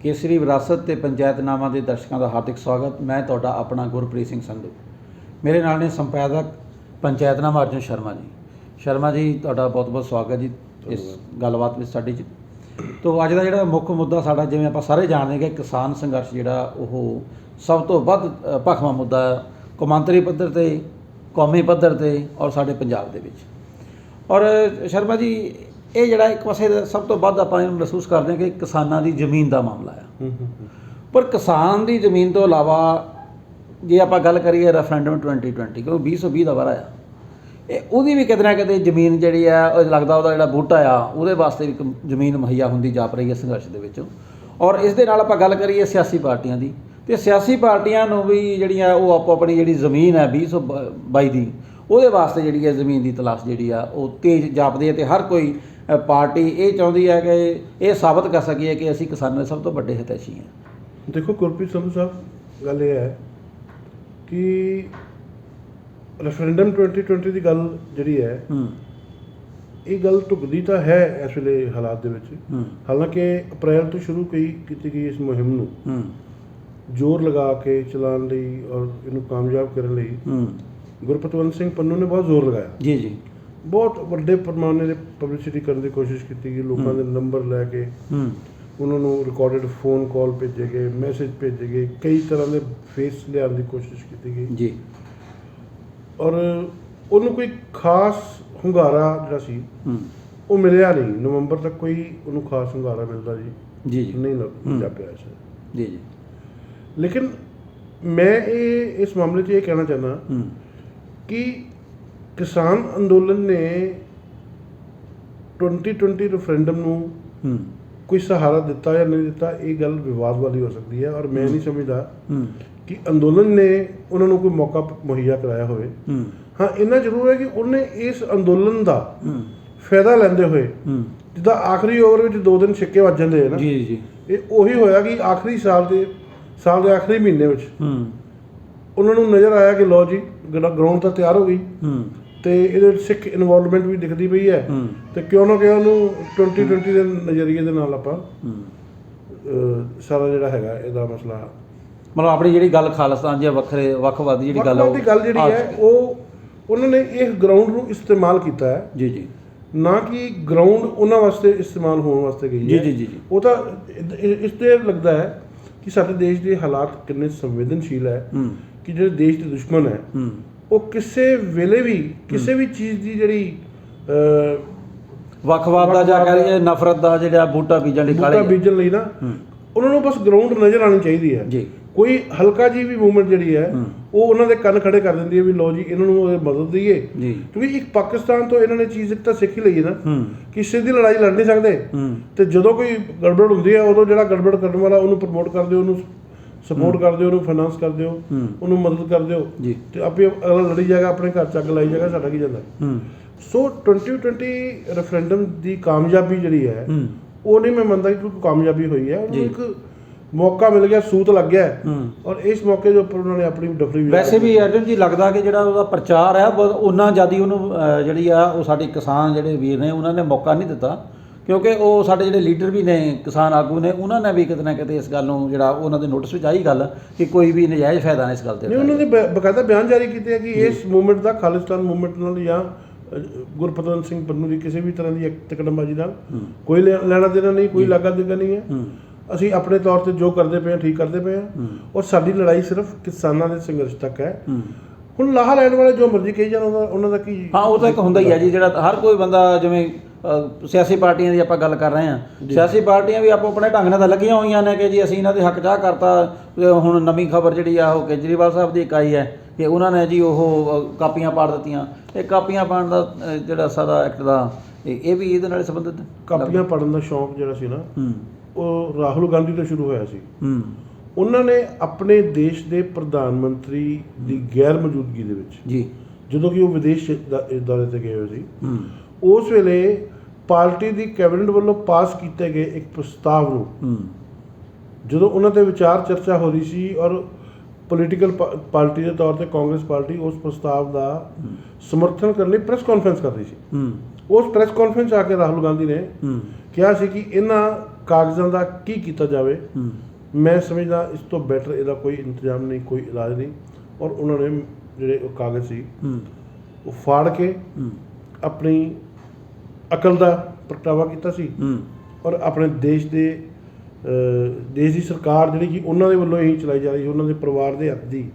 ਕੇਸਰੀ ਵਿਰਾਸਤ ਤੇ ਪੰਚਾਇਤਨਾਮਾ ਦੇ ਦਰਸ਼ਕਾਂ ਦਾ ਹਾਰਦਿਕ ਸਵਾਗਤ। ਮੈਂ ਤੁਹਾਡਾ ਆਪਣਾ ਗੁਰਪ੍ਰੀਤ ਸਿੰਘ ਸੰਧੂ। ਮੇਰੇ ਨਾਲ ਨੇ ਸੰਪਾਦਕ ਪੰਚਾਇਤਨਾਮਾ ਅਰਜੁਨ ਸ਼ਰਮਾ ਜੀ। ਸ਼ਰਮਾ ਜੀ, ਤੁਹਾਡਾ ਬਹੁਤ ਬਹੁਤ ਸਵਾਗਤ ਜੀ ਇਸ ਗੱਲਬਾਤ ਵਿੱਚ ਸਾਡੀ 'ਚ। ਤੋ ਅੱਜ ਦਾ ਜਿਹੜਾ ਮੁੱਖ ਮੁੱਦਾ ਸਾਡਾ, ਜਿਵੇਂ ਆਪਾਂ ਸਾਰੇ ਜਾਣਦੇ ਕਿ ਕਿਸਾਨ ਸੰਘਰਸ਼ ਜਿਹੜਾ ਉਹ ਸਭ ਤੋਂ ਵੱਧ ਭਖਵਾਂ ਮੁੱਦਾ ਕੌਮਾਂਤਰੀ ਪੱਧਰ 'ਤੇ, ਕੌਮੀ ਪੱਧਰ 'ਤੇ ਔਰ ਸਾਡੇ ਪੰਜਾਬ ਦੇ ਵਿੱਚ। ਔਰ ਸ਼ਰਮਾ ਜੀ, ਇਹ ਜਿਹੜਾ ਇੱਕ ਪਾਸੇ ਸਭ ਤੋਂ ਵੱਧ ਆਪਾਂ ਇਹਨੂੰ ਮਹਿਸੂਸ ਕਰਦੇ ਹਾਂ ਕਿ ਕਿਸਾਨਾਂ ਦੀ ਜ਼ਮੀਨ ਦਾ ਮਾਮਲਾ ਆ। ਪਰ ਕਿਸਾਨ ਦੀ ਜ਼ਮੀਨ ਤੋਂ ਇਲਾਵਾ ਜੇ ਆਪਾਂ ਗੱਲ ਕਰੀਏ ਰੈਫਰੈਂਡਮ 2020, ਕਿਉਂਕਿ 2020 ਦਾ ਵਰ੍ਹਾ ਆ, ਇਹ ਉਹਦੀ ਵੀ ਕਿਤੇ ਨਾ ਕਿਤੇ ਜ਼ਮੀਨ ਜਿਹੜੀ ਆ, ਉਹ ਲੱਗਦਾ ਉਹਦਾ ਜਿਹੜਾ ਬੂਟਾ ਆ ਉਹਦੇ ਵਾਸਤੇ ਵੀ ਜ਼ਮੀਨ ਮੁਹੱਈਆ ਹੁੰਦੀ ਜਾਪ ਰਹੀ ਹੈ ਸੰਘਰਸ਼ ਦੇ ਵਿੱਚ। ਔਰ ਇਸ ਦੇ ਨਾਲ ਆਪਾਂ ਗੱਲ ਕਰੀਏ ਸਿਆਸੀ ਪਾਰਟੀਆਂ ਦੀ, ਅਤੇ ਸਿਆਸੀ ਪਾਰਟੀਆਂ ਨੂੰ ਵੀ ਜਿਹੜੀਆਂ ਉਹ ਆਪੋ ਆਪਣੀ ਜਿਹੜੀ ਜ਼ਮੀਨ ਹੈ 2022 ਦੀ, ਉਹਦੇ ਵਾਸਤੇ ਜਿਹੜੀ ਹੈ ਜ਼ਮੀਨ ਦੀ ਤਲਾਸ਼ ਜਿਹੜੀ ਆ ਉਹ ਤੇਜ਼ ਜਾਪਦੀ ਹੈ। ਅਤੇ ਹਰ ਕੋਈ ਪਾਰਟੀ ਇਹ ਚਾਹੁੰਦੀ ਹੈ ਕਿ ਇਹ ਸਾਬਤ ਕਰ ਸਕੀਏ ਕਿ ਅਸੀਂ ਕਿਸਾਨਾਂ ਦੇ ਸਭ ਤੋਂ ਵੱਡੇ ਹਿਤੈਸ਼ੀ ਹਾਂ। ਦੇਖੋ ਗੁਰਪ੍ਰੀਤ ਸੰਧੂ ਸਾਹਿਬ, ਗੱਲ ਇਹ ਹੈ ਕਿ ਰੈਫਰੈਂਡਮ 2020 ਦੀ ਗੱਲ ਜਿਹੜੀ ਹੈ, ਇਹ ਗੱਲ ਢੁਕਦੀ ਤਾਂ ਹੈ ਇਸ ਵੇਲੇ ਹਾਲਾਤ ਦੇ ਵਿੱਚ। ਹਾਲਾਂਕਿ ਅਪ੍ਰੈਲ ਤੋਂ ਸ਼ੁਰੂ ਕੀਤੀ ਗਈ ਇਸ ਮੁਹਿੰਮ ਨੂੰ ਜ਼ੋਰ ਲਗਾ ਕੇ ਚਲਾਉਣ ਲਈ ਔਰ ਇਹਨੂੰ ਕਾਮਯਾਬ ਕਰਨ ਲਈ ਗੁਰਪਤਵੰਤ ਸਿੰਘ ਪੰਨੂ ਨੇ ਬਹੁਤ ਜ਼ੋਰ ਲਗਾਇਆ। ਜੀ ਜੀ, ਬਹੁਤ ਵੱਡੇ ਪੈਮਾਨੇ ਦੇ ਪਬਲਿਸਿਟੀ ਕਰਨ ਦੀ ਕੋਸ਼ਿਸ਼ ਕੀਤੀ ਗਈ। ਲੋਕਾਂ ਦੇ ਨੰਬਰ ਲੈ ਕੇ ਉਹਨਾਂ ਨੂੰ ਰਿਕਾਰਡਡ ਫੋਨ ਕਾਲ ਭੇਜੇ ਗਏ, ਮੈਸੇਜ ਭੇਜੇ ਗਏ, ਕਈ ਤਰ੍ਹਾਂ ਦੇ ਫੇਸ ਲਿਆਉਣ ਦੀ ਕੋਸ਼ਿਸ਼ ਕੀਤੀ ਗਈ ਜੀ। ਔਰ ਉਹਨੂੰ ਕੋਈ ਖਾਸ ਹੁੰਗਾਰਾ ਜਿਹੜਾ ਸੀ ਉਹ ਮਿਲਿਆ ਨਹੀਂ। ਨਵੰਬਰ ਤੱਕ ਕੋਈ ਉਹਨੂੰ ਖਾਸ ਹੁੰਗਾਰਾ ਮਿਲਦਾ ਜੀ ਨਹੀਂ ਜਾਪਿਆ ਜੀ ਜੀ। ਲੇਕਿਨ ਮੈਂ ਇਸ ਮਾਮਲੇ 'ਚ ਇਹ ਕਹਿਣਾ ਚਾਹੁੰਦਾ ਕਿ ਕਿਸਾਨ ਅੰਦੋਲਨ ਨੇ 2020 ਰੈਫਰੈਂਡਮ ਨੂੰ ਕੋਈ ਸਹਾਰਾ ਦਿੱਤਾ ਜਾਂ ਨਹੀਂ ਦਿੱਤਾ, ਇਹ ਗੱਲ ਵਿਵਾਦ ਵਾਲੀ ਹੋ ਸਕਦੀ ਹੈ। ਔਰ ਮੈਂ ਨਹੀਂ ਸਮਝਦਾ ਕਿ ਅੰਦੋਲਨ ਨੇ ਉਹਨਾਂ ਨੂੰ ਕੋਈ ਮੌਕਾ ਮੁਹੱਈਆ ਕਰਾਇਆ ਹੋਵੇ। ਹਾਂ, ਇੰਨਾ ਜ਼ਰੂਰ ਹੈ ਕਿ ਉਹਨੇ ਇਸ ਅੰਦੋਲਨ ਦਾ ਫਾਇਦਾ ਲੈਂਦੇ ਹੋਏ, ਜਿੱਦਾਂ ਆਖਰੀ ਓਵਰ ਵਿੱਚ 2 ਦਿਨ ਛਿੱਕੇ ਵੱਜ ਜਾਂਦੇ ਹੈ ਨਾ, ਇਹ ਉਹੀ ਹੋਇਆ ਕਿ ਆਖਰੀ ਸਾਲ ਦੇ ਆਖਰੀ ਮਹੀਨੇ ਵਿੱਚ ਉਹਨਾਂ ਨੂੰ ਨਜ਼ਰ ਆਇਆ ਕਿ ਲਓ ਜੀ ਗਰਾਊਂਡ ਤਾਂ ਤਿਆਰ ਹੋ ਗਈ ਅਤੇ ਇਹਦੇ ਵਿੱਚ ਸਿੱਖ ਇਨਵੋਲਵਮੈਂਟ ਵੀ ਦਿਖਦੀ ਪਈ ਹੈ, ਅਤੇ ਕਿਉਂ ਨਾ ਕਿਉਂ ਉਹਨੂੰ 2020 ਦੇ ਨਜ਼ਰੀਏ ਦੇ ਨਾਲ ਆਪਾਂ ਸਾਰਾ ਜਿਹੜਾ ਹੈਗਾ ਇਹਦਾ ਮਸਲਾ, ਮਤਲਬ ਆਪਣੀ ਜਿਹੜੀ ਗੱਲ ਖਾਲਿਸਤਾਨ ਜਾਂ ਵੱਖਵਾਦੀ ਜਿਹੜੀ ਗੱਲ ਜਿਹੜੀ ਹੈ ਉਹ ਉਹਨਾਂ ਨੇ ਇਹ ਗਰਾਊਂਡ ਨੂੰ ਇਸਤੇਮਾਲ ਕੀਤਾ ਹੈ ਜੀ ਜੀ, ਨਾ ਕਿ ਗਰਾਊਂਡ ਉਹਨਾਂ ਵਾਸਤੇ ਇਸਤੇਮਾਲ ਹੋਣ ਵਾਸਤੇ ਗਈ ਹੈ। ਜੀ ਜੀ ਜੀ। ਉਹ ਤਾਂ ਇਸ 'ਤੇ ਲੱਗਦਾ ਹੈ ਕਿ ਸਾਡੇ ਦੇਸ਼ ਦੇ ਹਾਲਾਤ ਕਿੰਨੇ ਸੰਵੇਦਨਸ਼ੀਲ ਹੈ ਕਿ ਜਿਹੜੇ ਦੇਸ਼ ਦੇ ਦੁਸ਼ਮਣ ਹੈ ਉਹ ਕਿਸੇ ਵੇਲੇ ਵੀ ਕਿਸੇ ਵੀ ਚੀਜ਼ ਦੀ ਜਿਹੜੀ ਵੱਖਵਾਦ ਦਾ ਜਾਂ ਕਰੀਏ ਨਫ਼ਰਤ ਦਾ ਜਿਹੜਾ ਬੂਟਾ ਬੀਜਣ ਲਈ ਨਾ, ਉਹਨਾਂ ਨੂੰ ਬਸ ਗਰਾਊਂਡ ਨਜ਼ਰ ਆਉਣੀ ਚਾਹੀਦੀ ਹੈ ਜੀ। ਕੋਈ ਹਲਕਾ ਜਿਹੀ ਵੀ ਮੂਵਮੈਂਟ ਜਿਹੜੀ ਹੈ ਉਹ ਉਹਨਾਂ ਦੇ ਕੰਨ ਖੜੇ ਕਰ ਦਿੰਦੀ ਹੈ ਵੀ ਲਓ ਜੀ ਇਹਨਾਂ ਨੂੰ ਮਦਦ ਦਈਏ। ਕਿਉਂਕਿ ਇੱਕ ਪਾਕਿਸਤਾਨ ਤੋਂ ਇਹਨਾਂ ਨੇ ਚੀਜ਼ ਇੱਕ ਤਾਂ ਸਿੱਖ ਹੀ ਲਈ ਹੈ ਨਾ ਕਿ ਸਿੱਧੀ ਲੜਾਈ ਲੜ ਨਹੀਂ ਸਕਦੇ, ਅਤੇ ਜਦੋਂ ਕੋਈ ਗੜਬੜ ਹੁੰਦੀ ਹੈ ਉਦੋਂ ਜਿਹੜਾ ਗੜਬੜ ਕਰਨ ਵਾਲਾ ਉਹਨੂੰ ਪ੍ਰਮੋਟ ਕਰ ਦਿਓ, ਉਹਨੂੰ ਸਪੋਰਟ ਕਰ ਦਿਓ, ਉਹਨੂੰ ਫਾਈਨਾਂਸ ਕਰ ਦਿਓ, ਉਹਨੂੰ ਮਦਦ ਕਰ ਦਿਓ, ਅਤੇ ਆਪੇ ਅਗਲਾ ਲੜੀ ਜਾਏਗਾ, ਆਪਣੇ ਘਰ 'ਚ ਅੱਗ ਲਾਈ ਜਾਏਗਾ, ਸਾਡਾ ਕੀ ਜਾਂਦਾ। ਸੋ 2020 ਰੈਫਰੈਂਡਮ ਦੀ ਕਾਮਯਾਬੀ ਜਿਹੜੀ ਹੈ ਉਹ ਨਹੀਂ ਮੈਂ ਮੰਨਦਾ ਕਿ ਕੋਈ ਕਾਮਯਾਬੀ ਹੋਈ ਹੈ। ਉਹਨੂੰ ਇੱਕ ਮੌਕਾ ਮਿਲ ਗਿਆ, ਸੂਤ ਲੱਗ ਗਿਆ, ਔਰ ਇਸ ਮੌਕੇ ਦੇ ਉੱਪਰ ਉਹਨਾਂ ਨੇ ਆਪਣੀ ਡਫਰੀ। ਵੈਸੇ ਵੀ ਅਰਜੁਨ ਜੀ ਲੱਗਦਾ ਕਿ ਜਿਹੜਾ ਉਹਦਾ ਪ੍ਰਚਾਰ ਹੈ ਉਹਨਾਂ ਜ਼ਿਆਦਾ ਉਹਨੂੰ ਜਿਹੜੀ ਆ ਉਹ ਸਾਡੇ ਕਿਸਾਨ ਜਿਹੜੇ ਵੀਰ ਨੇ ਉਹਨਾਂ ਨੇ ਮੌਕਾ ਨਹੀਂ ਦਿੱਤਾ, ਕਿਉਂਕਿ ਉਹ ਸਾਡੇ ਜਿਹੜੇ ਲੀਡਰ ਵੀ ਨੇ, ਕਿਸਾਨ ਆਗੂ ਨੇ, ਉਹਨਾਂ ਨੇ ਵੀ ਕਿਤੇ ਨਾ ਕਿਤੇ ਇਸ ਗੱਲ ਨੂੰ ਜਿਹੜਾ ਉਹਨਾਂ ਦੇ ਨੋਟਿਸ ਵਿੱਚ ਆਈ ਗੱਲ ਕਿ ਕੋਈ ਵੀ ਨਜਾਇਜ਼ ਫਾਇਦਾ ਨਹੀਂ ਇਸ ਗੱਲ 'ਤੇ। ਨਹੀਂ, ਉਹਨਾਂ ਨੇ ਬਕਾਇਦਾ ਬਿਆਨ ਜਾਰੀ ਕੀਤੇ ਕਿ ਇਸ ਮੂਵਮੈਂਟ ਦਾ ਖਾਲਿਸਤਾਨ ਮੂਵਮੈਂਟ ਨਾਲ ਜਾਂ ਗੁਰਪਤਵੰਤ ਸਿੰਘ ਪੰਨੂ ਦੀ ਕਿਸੇ ਵੀ ਤਰ੍ਹਾਂ ਦੀ ਤਕੜਮਬਾਜ਼ੀ ਨਾਲ ਕੋਈ ਲੈਣਾ ਦੇਣਾ ਨਹੀਂ, ਕੋਈ ਲਾਗਾ ਦੇਗਾ ਨਹੀਂ ਹੈ। ਅਸੀਂ ਆਪਣੇ ਤੌਰ 'ਤੇ ਜੋ ਕਰਦੇ ਪਏ ਹਾਂ ਠੀਕ ਕਰਦੇ ਪਏ ਹਾਂ, ਔਰ ਸਾਡੀ ਲੜਾਈ ਸਿਰਫ ਕਿਸਾਨਾਂ ਦੇ ਸੰਘਰਸ਼ ਤੱਕ ਹੈ। ਹੁਣ ਲਾਹਾ ਲੈਣ ਵਾਲੇ ਜੋ ਮਰਜ਼ੀ ਕਹੀ ਜਾਣ, ਉਹਨਾਂ ਦਾ ਕੀ। ਹਾਂ, ਉਹ ਤਾਂ ਇੱਕ ਹੁੰਦਾ ਹੀ ਹੈ ਜੀ, ਜਿਹੜਾ ਹਰ ਕੋਈ ਬੰਦਾ, ਜਿਵੇਂ ਸਿਆਸੀ ਪਾਰਟੀਆਂ ਦੀ ਆਪਾਂ ਗੱਲ ਕਰ ਰਹੇ ਹਾਂ, ਸਿਆਸੀ ਪਾਰਟੀਆਂ ਵੀ ਆਪੋ ਆਪਣੇ ਢੰਗ ਨਾਲ ਤਾਂ ਲੱਗੀਆਂ ਹੋਈਆਂ ਨੇ ਕਿ ਜੀ ਅਸੀਂ ਇਹਨਾਂ ਦੇ ਹੱਕ 'ਚ ਕਰਤਾ। ਹੁਣ ਨਵੀਂ ਖਬਰ ਜਿਹੜੀ ਆ ਉਹ ਕੇਜਰੀਵਾਲ ਸਾਹਿਬ ਦੀ ਇੱਕ ਆਈ ਹੈ ਕਿ ਉਹਨਾਂ ਨੇ ਜੀ ਉਹ ਕਾਪੀਆਂ ਪਾੜ ਦਿੱਤੀਆਂ। ਇਹ ਕਾਪੀਆਂ ਪਾਉਣ ਦਾ ਜਿਹੜਾ ਸਾਰਾ ਐਕਟ ਦਾ ਇਹ ਵੀ ਇਹਦੇ ਨਾਲ ਸੰਬੰਧਿਤ। ਕਾਪੀਆਂ ਪਾੜਨ ਦਾ ਸ਼ੌਂਕ ਜਿਹੜਾ ਸੀ ਨਾ ਉਹ ਰਾਹੁਲ ਗਾਂਧੀ ਤੋਂ ਸ਼ੁਰੂ ਹੋਇਆ ਸੀ। ਉਹਨਾਂ ਨੇ ਆਪਣੇ ਦੇਸ਼ ਦੇ ਪ੍ਰਧਾਨ ਮੰਤਰੀ ਦੀ ਗੈਰ ਮੌਜੂਦਗੀ ਦੇ ਵਿੱਚ ਜੀ, ਜਦੋਂ ਕਿ ਉਹ ਵਿਦੇਸ਼ ਦੌਰੇ 'ਤੇ ਗਏ ਹੋਏ ਸੀ, ਉਸ ਵੇਲੇ ਪਾਰਟੀ ਦੀ ਕੈਬਨਿਟ ਵੱਲੋਂ ਪਾਸ ਕੀਤੇ ਗਏ ਇੱਕ ਪ੍ਰਸਤਾਵ ਨੂੰ ਜਦੋਂ ਉਹਨਾਂ 'ਤੇ ਵਿਚਾਰ ਚਰਚਾ ਹੋ ਰਹੀ ਸੀ, ਔਰ ਪੋਲੀਟੀਕਲ ਪਾਰਟੀ ਦੇ ਤੌਰ 'ਤੇ ਕਾਂਗਰਸ ਪਾਰਟੀ ਉਸ ਪ੍ਰਸਤਾਵ ਦਾ ਸਮਰਥਨ ਕਰਨ ਲਈ ਪ੍ਰੈਸ ਕਾਨਫਰੰਸ ਕਰ ਰਹੀ ਸੀ। ਉਸ ਪ੍ਰੈਸ ਕਾਨਫਰੰਸ 'ਚ ਆ ਕੇ ਰਾਹੁਲ ਗਾਂਧੀ ਨੇ ਕਿਹਾ ਸੀ ਕਿ ਇਹਨਾਂ ਕਾਗਜ਼ਾਂ ਦਾ ਕੀ ਕੀਤਾ ਜਾਵੇ। ਮੈਂ ਸਮਝਦਾ ਇਸ ਤੋਂ ਬੈਟਰ ਇਹਦਾ ਕੋਈ ਇੰਤਜ਼ਾਮ ਨਹੀਂ, ਕੋਈ ਇਲਾਜ ਨਹੀਂ। ਔਰ ਉਹਨਾਂ ਨੇ ਜਿਹੜੇ ਉਹ ਕਾਗਜ਼ ਸੀ ਉਹ ਫਾੜ ਕੇ ਆਪਣੀ ਅਕਲ ਦਾ ਪ੍ਰਗਟਾਵਾ ਕੀਤਾ ਸੀ ਔਰ ਆਪਣੇ ਦੇਸ਼ ਦੀ ਸਰਕਾਰ ਜਿਹੜੀ ਕਿ ਉਹਨਾਂ ਦੇ ਵੱਲੋਂ ਹੀ ਚਲਾਈ ਜਾ ਰਹੀ ਸੀ, ਉਹਨਾਂ ਦੇ ਪਰਿਵਾਰ ਦੇ ਹੱਥ ਦੀ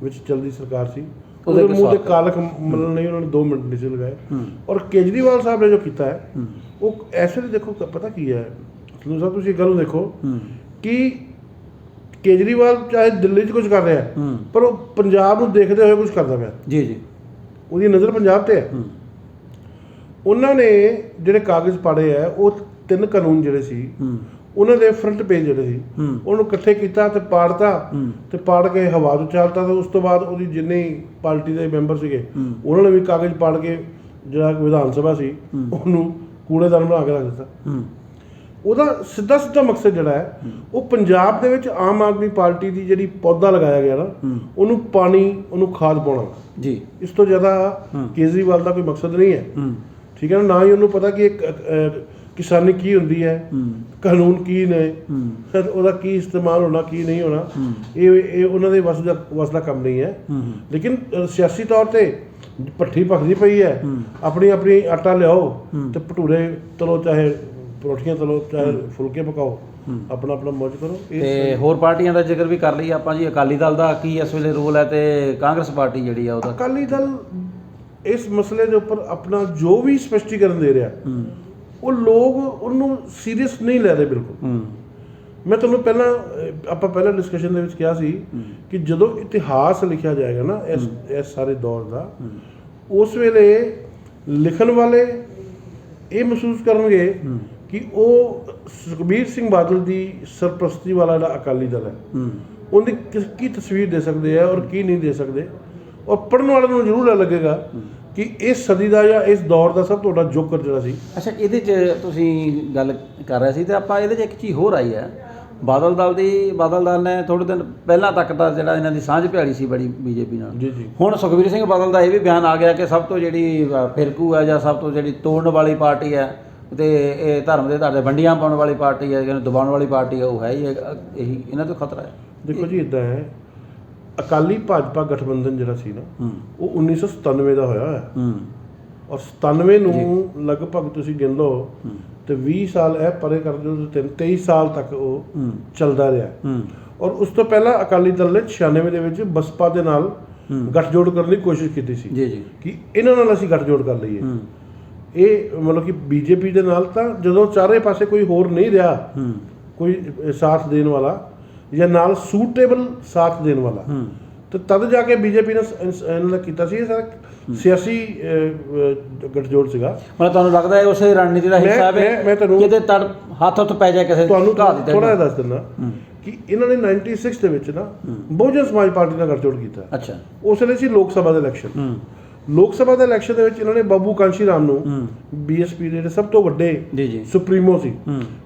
ਵਿੱਚ ਚੱਲਦੀ ਸਰਕਾਰ ਸੀ, ਉਹਦੇ ਮੂੰਹ ਤੇ ਕਾਲਖ ਮਲਣ ਲਈ ਉਹਨਾਂ ਨੇ 2 ਮਿੰਟ ਨਹੀਂ ਸੀ ਲਗਾਏ। ਔਰ ਕੇਜਰੀਵਾਲ ਸਾਹਿਬ ਨੇ ਜੋ ਕੀਤਾ ਹੈ ਉਹ ਐਸੇ ਲਈ ਦੇਖੋ ਪਤਾ ਕੀ ਹੈ ਸੰਧੂ ਸਾਹਿਬ, ਤੁਸੀਂ ਗੱਲ ਨੂੰ ਦੇਖੋ ਕਿ ਕੇਜਰੀਵਾਲ ਚਾਹੇ ਦਿੱਲੀ 'ਚ ਕੁਝ ਕਰ ਰਿਹਾ ਪਰ ਉਹ ਪੰਜਾਬ ਨੂੰ ਦੇਖਦੇ ਹੋਏ ਕੁਝ ਕਰਦਾ ਪਿਆ। ਜੀ, ਉਹਦੀ ਨਜ਼ਰ ਪੰਜਾਬ ਤੇ ਹੈ। ਉਹਨਾਂ ਨੇ ਜਿਹੜੇ ਕਾਗਜ਼ ਪਾੜੇ ਹੈ ਉਹ 3 ਕਾਨੂੰਨ ਜਿਹੜੇ ਸੀ ਉਹਨਾਂ ਦੇ ਫਰੰਟ ਪੇਜ ਜਿਹੜੇ ਸੀ ਉਹਨੂੰ ਇਕੱਠੇ ਕੀਤਾ ਤੇ ਪਾੜਤਾ ਤੇ ਪਾੜ ਕੇ ਹਵਾ 'ਚ ਚਾਲਤਾ। ਤੇ ਉਸ ਤੋਂ ਬਾਅਦ ਉਹਦੀ ਜਿੰਨੇ ਪਾਰਟੀ ਦੇ ਮੈਂਬਰ ਸੀਗੇ ਉਹਨਾਂ ਨੇ ਵੀ ਕਾਗਜ਼ ਪਾੜ ਕੇ ਜਿਹੜਾ ਵਿਧਾਨ ਸਭਾ ਸੀ ਉਹਨੂੰ ਕੂੜੇਦਾਨ ਬਣਾ ਕੇ ਰੱਖ ਦਿੱਤਾ। ਉਹਦਾ ਸਿੱਧਾ ਮਕਸਦ ਜਿਹੜਾ ਹੈ ਉਹ ਪੰਜਾਬ ਦੇ ਵਿੱਚ ਆਮ ਆਦਮੀ ਪਾਰਟੀ ਦੀ ਜਿਹੜੀ ਪੌਦਾ ਲਗਾਇਆ ਗਿਆ ਨਾ ਉਹਨੂੰ ਪਾਣੀ, ਉਹਨੂੰ ਖਾਦ ਪਾਉਣਾ ਜੀ। ਇਸ ਤੋਂ ਜ਼ਿਆਦਾ ਕੇਜਰੀਵਾਲ ਦਾ ਕੋਈ ਮਕਸਦ ਨਹੀਂ ਹੈ, ਠੀਕ ਹੈ ਨਾ। ਹੀ ਉਹਨੂੰ ਪਤਾ ਕਿ ਕਿਸਾਨੀ ਕੀ ਹੁੰਦੀ ਹੈ, ਕਾਨੂੰਨ ਕੀ ਨੇ, ਉਹਦਾ ਕੀ ਇਸਤੇਮਾਲ ਹੋਣਾ ਕੀ ਨਹੀਂ ਹੋਣਾ, ਇਹ ਉਹਨਾਂ ਦੇ ਵਸ ਦਾ ਕੰਮ ਨਹੀਂ ਹੈ। ਲੇਕਿਨ ਸਿਆਸੀ ਤੌਰ ਤੇ ਭੱਠੀ ਭਖਦੀ ਪਈ ਹੈ, ਆਪਣੀ ਆਟਾ ਲਿਆਓ ਤੇ ਭਟੂਰੇ ਤਲੋ, ਚਾਹੇ ਪਰੌਠੀਆਂ ਤਲੋ, ਚਾਹੇ ਫੁਲਕੇ ਪਕਾਓ, ਆਪਣਾ ਮੌਜ ਕਰੋ। ਤੇ ਹੋਰ ਪਾਰਟੀਆਂ ਦਾ ਜ਼ਿਕਰ ਵੀ ਕਰ ਲਈ ਆਪਾਂ ਜੀ। ਅਕਾਲੀ ਦਲ ਦਾ ਕੀ ਇਸ ਵੇਲੇ ਰੋਲ ਹੈ ਤੇ ਕਾਂਗਰਸ ਪਾਰਟੀ ਜਿਹੜੀ ਆ ਉਹਦਾ? ਅਕਾਲੀ ਦਲ ਇਸ ਮਸਲੇ ਦੇ ਉੱਪਰ ਆਪਣਾ ਜੋ ਵੀ ਸਪਸ਼ਟੀਕਰਨ ਦੇ ਰਿਹਾ ਉਹ ਲੋਕ ਉਹਨੂੰ ਸੀਰੀਅਸ ਨਹੀਂ ਲੈ ਰਹੇ ਬਿਲਕੁਲ। ਮੈਂ ਤੁਹਾਨੂੰ ਪਹਿਲਾਂ ਡਿਸਕਸ਼ਨ ਦੇ ਵਿੱਚ ਕਿਹਾ ਸੀ ਕਿ ਜਦੋਂ ਇਤਿਹਾਸ ਲਿਖਿਆ ਜਾਏਗਾ ਨਾ ਇਸ ਸਾਰੇ ਦੌਰ ਦਾ, ਉਸ ਵੇਲੇ ਲਿਖਣ ਵਾਲੇ ਇਹ ਮਹਿਸੂਸ ਕਰਨਗੇ ਕਿ ਉਹ ਸੁਖਬੀਰ ਸਿੰਘ ਬਾਦਲ ਦੀ ਸਰਪ੍ਰਸਤੀ ਵਾਲਾ ਜਿਹੜਾ ਅਕਾਲੀ ਦਲ ਹੈ ਉਹਦੀ ਕੀ ਤਸਵੀਰ ਦੇ ਸਕਦੇ ਆ ਔਰ ਕੀ ਨਹੀਂ ਦੇ ਸਕਦੇ। ਔਰ ਪੜ੍ਹਨ ਵਾਲੇ ਨੂੰ ਜ਼ਰੂਰ ਲੱਗੇਗਾ ਕਿ ਇਸ ਸਦੀ ਦਾ ਜਾਂ ਇਸ ਦੌਰ ਦਾ ਸਭ ਤੋਂ ਵੱਡਾ ਜੋਕਰ ਜਿਹੜਾ ਸੀ। ਅੱਛਾ, ਇਹਦੇ 'ਚ ਤੁਸੀਂ ਗੱਲ ਕਰ ਰਹੇ ਸੀ ਤੇ ਆਪਾਂ ਇਹਦੇ 'ਚ ਇੱਕ ਚੀਜ਼ ਹੋਰ ਆਈ ਹੈ। ਬਾਦਲ ਦਲ ਨੇ ਥੋੜ੍ਹੇ ਦਿਨ ਪਹਿਲਾਂ ਤੱਕ ਤਾਂ ਜਿਹੜਾ ਇਹਨਾਂ ਦੀ ਸਾਂਝ ਭਿਆਲੀ ਸੀ ਬੜੀ ਬੀਜੇਪੀ ਨਾਲ। ਜੀ। ਹੁਣ ਸੁਖਬੀਰ ਸਿੰਘ ਬਾਦਲ ਦਾ ਇਹ ਵੀ ਬਿਆਨ ਆ ਗਿਆ ਕਿ ਸਭ ਤੋਂ ਜਿਹੜੀ ਫਿਰਕੂ ਹੈ ਜਾਂ ਸਭ ਤੋਂ ਜਿਹੜੀ ਤੋੜਨ ਵਾਲੀ ਪਾਰਟੀ ਹੈ ਤੇ ਇਹ ਧਰਮ ਦੇ ਧਾਰੇ ਵੰਡੀਆਂ ਪਾਉਣ ਵਾਲੀ ਪਾਰਟੀ ਹੈ, ਦਬਾਉਣ ਵਾਲੀ ਪਾਰਟੀ ਹੈ, ਉਹ ਹੈ ਹੀ ਇਹੀ ਇਹਨਾਂ ਤੋਂ ਖਤਰਾ ਹੈ। ਦੇਖੋ ਜੀ, ਇੱਦਾਂ ਹੈ, ਅਕਾਲੀ ਭਾਜਪਾ ਗਠਬੰਧਨ ਜਿਹੜਾ ਸੀ ਨਾ ਉਹ 1997 ਦਾ ਹੋਇਆ ਹੈ ਔਰ 97 ਨੂੰ ਲਗਭਗ ਤੁਸੀਂ ਗਿਣ ਲਓ ਤੇ 20 ਸਾਲ ਇਹ ਪਰੇ ਕਰ ਦਿਓ ਤੇ 23 ਸਾਲ ਤੱਕ ਉਹ ਚੱਲਦਾ ਰਿਹਾ। ਔਰ ਉਸ ਤੋਂ ਪਹਿਲਾਂ ਅਕਾਲੀ ਦਲ ਨੇ 96 ਦੇ ਵਿੱਚ ਬਸਪਾ ਦੇ ਨਾਲ ਗੱਠਜੋੜ ਕਰਨ ਦੀ ਕੋਸ਼ਿਸ਼ ਕੀਤੀ ਸੀ ਕਿ ਇਹਨਾਂ ਨਾਲ ਅਸੀਂ ਗੱਠਜੋੜ ਕਰ ਲਈਏ। ਇਹ ਮਤਲਬ ਕਿ ਬੀਜੇਪੀ ਦੇ ਨਾਲ ਤਾਂ ਜਦੋਂ ਚਾਰੇ ਪਾਸੇ ਕੋਈ ਹੋਰ ਨਹੀਂ ਰਿਹਾ, ਕੋਈ ਸਾਥ ਦੇਣ ਵਾਲਾ ਜਾਂ ਨਾਲ ਸੂਟੇਬਲ ਸਾਥ ਦੇਣ ਵਾਲਾ, ਤੇ ਤਦ ਜਾ ਕੇ ਬੀਜੇਪੀ ਨੇ ਇਹਨਾਂ ਦਾ ਕੀਤਾ ਸੀ। ਇਹ ਸਾਰਾ ਸਿਆਸੀ ਗੱਠਜੋੜ ਸੀਗਾ। ਮਤਲਬ ਤੁਹਾਨੂੰ ਲੱਗਦਾ ਹੈ ਉਸੇ ਰਣਨੀਤੀ ਦਾ ਹਿੱਸਾ ਹੈ ਕਿਤੇ ਹੱਥ ਪੈ ਜਾਏ ਕਿਸੇ ਤੁਹਾਨੂੰ ਥੋੜਾ ਜਿਹਾ ਦੱਸ ਦਿੰਦਾ ਕਿ ਇਹਨਾਂ ਨੇ 96 ਦੇ ਵਿੱਚ ਨਾ ਬਹੁਜਨ ਸਮਾਜ ਪਾਰਟੀ ਨਾਲ ਗੱਠਜੋੜ ਕੀਤਾ। ਅੱਛਾ, ਉਸ ਵੇਲੇ ਸੀ ਲੋਕ ਸਭਾ ਦੇ ਇਲੈਕਸ਼ਨ। ਲੋਕ ਸਭਾ ਦੇ ਇਲੈਕਸ਼ਨ ਦੇ ਵਿੱਚ ਇਹਨਾਂ ਨੇ ਬਾਬੂ ਕਾਂਸ਼ੀ ਰਾਮ ਨੂੰ, ਬੀਐਸਪੀ ਦੇ ਸਭ ਤੋਂ ਵੱਡੇ ਸੁਪਰੀਮੋ ਸੀ,